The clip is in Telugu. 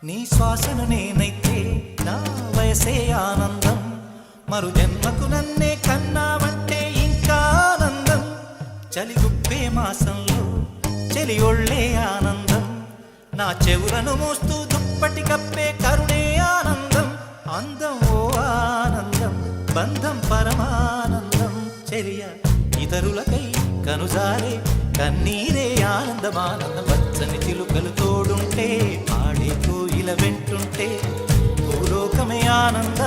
నీ శ్వాసను నేనైతే నా వయసే ఆనందం మరు జన్మకు నన్నే కన్నావంటే ఇంకా ఆనందం చలిగుప్పే మాసంలో చలి ఒళ్ళే ఆనందం నా చెవులను మోస్తూ దుప్పటి కప్పే కరుణే ఆనందం అందం ఓ ఆనందం బంధం పరమానందం చెలియ ఇతరులకై కనుజారే కన్నీరే ఆనందమానందం పచ్చని చిలుకలు తోడుంటే ఆడే కోయిల వెంటుంటే భూలోకమే ఆనందం